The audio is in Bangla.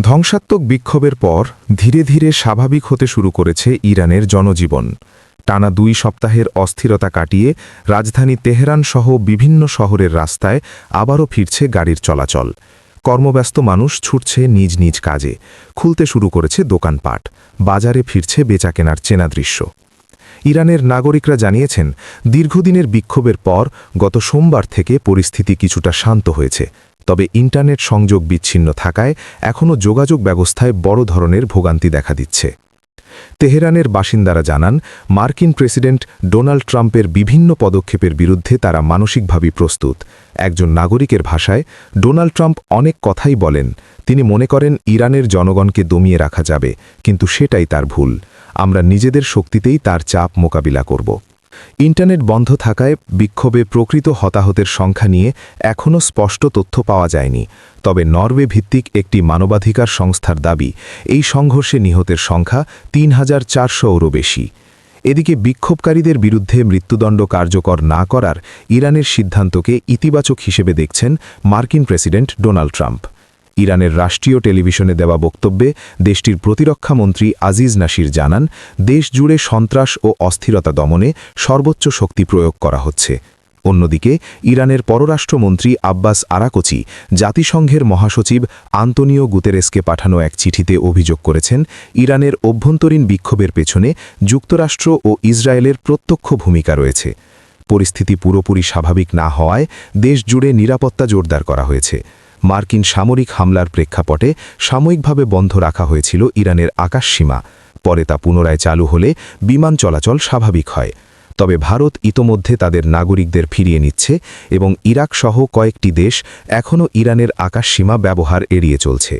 ধ্বংসাত্মক বিক্ষোভের পর ধীরে ধীরে স্বাভাবিক হতে শুরু করেছে ইরানের জনজীবন। টানা 2 সপ্তাহের অস্থিরতা কাটিয়ে রাজধানী তেহরান সহ বিভিন্ন শহরের রাস্তায় আবারও ফিরছে গাড়ির চলাচল। কর্মব্যস্ত মানুষ ছুটছে নিজ নিজ কাজে, খুলতে শুরু করেছে দোকানপাট, বাজারে ফিরছে বেচাকেনার চেনা দৃশ্য। ইরানের নাগরিকরা জানিয়েছেন, দীর্ঘদিনের বিক্ষোভের পর গত সোমবার থেকে পরিস্থিতি কিছুটা শান্ত হয়েছে। তবে ইন্টারনেট সংযোগ বিচ্ছিন্ন থাকায় এখনও যোগাযোগ ব্যবস্থায় বড় ধরনের ভোগান্তি দেখা দিচ্ছে। তেহরানের বাসিন্দারা জানান, মার্কিন প্রেসিডেন্ট ডোনাল্ড ট্রাম্পের বিভিন্ন পদক্ষেপের বিরুদ্ধে তারা মানসিকভাবে প্রস্তুত। একজন নাগরিকের ভাষায়, ডোনাল্ড ট্রাম্প অনেক কথাই বলেন। তিনি মনে করেন ইরানের জনগণকে দমিয়ে রাখা যাবে, কিন্তু সেটাই তার ভুল। আমরা নিজেদের শক্তিতেই তার চাপ মোকাবিলা করব। ইন্টারনেট বন্ধ থাকায় বিক্ষোভে প্রকৃত হতাহতের সংখ্যা নিয়ে এখনও স্পষ্ট তথ্য পাওয়া যায়নি। তবে নরওয়ে ভিত্তিক একটি মানবাধিকার সংস্থার দাবি, এই সংঘর্ষে নিহতের সংখ্যা ৩,৪০০-এরও বেশি। এদিকে বিক্ষোভকারীদের বিরুদ্ধে মৃত্যুদণ্ড কার্যকর না করার ইরানের সিদ্ধান্তকে ইতিবাচক হিসেবে দেখছেন মার্কিন প্রেসিডেন্ট ডোনাল্ড ট্রাম্প। ইরানের রাষ্ট্রীয় টেলিভিশনে দেওয়া বক্তব্যে দেশটির প্রতিরক্ষামন্ত্রী আজিজ নাসির জানান, দেশ জুড়ে সন্ত্রাস ও অস্থিরতা দমনে সর্বোচ্চ শক্তি প্রয়োগ করা হচ্ছে। অন্যদিকে ইরানের পররাষ্ট্রমন্ত্রী আব্বাস আরাকচি জাতিসংঘের মহাসচিব আন্তোনিও গুতেরেসকে পাঠানো এক চিঠিতে অভিযোগ করেছেন, ইরানের অভ্যন্তরীণ বিক্ষোভের পেছনে যুক্তরাষ্ট্র ও ইসরায়েলের প্রত্যক্ষ ভূমিকা রয়েছে। পরিস্থিতি পুরোপুরি স্বাভাবিক না হওয়ায় দেশ জুড়ে নিরাপত্তা জোরদার করা হয়েছে। মার্কিন সামরিক হামলার প্রেক্ষাপটে সাময়িকভাবে বন্ধ রাখা হয়েছিল ইরানের আকাশসীমা। পরে তা পুনরায় চালু হলে বিমান চলাচল স্বাভাবিক হয়। তবে ভারত ইতোমধ্যে তাদের নাগরিকদের ফিরিয়ে নিচ্ছে এবং ইরাক সহ কয়েকটি দেশ এখনও ইরানের আকাশসীমা ব্যবহার এড়িয়ে চলছে।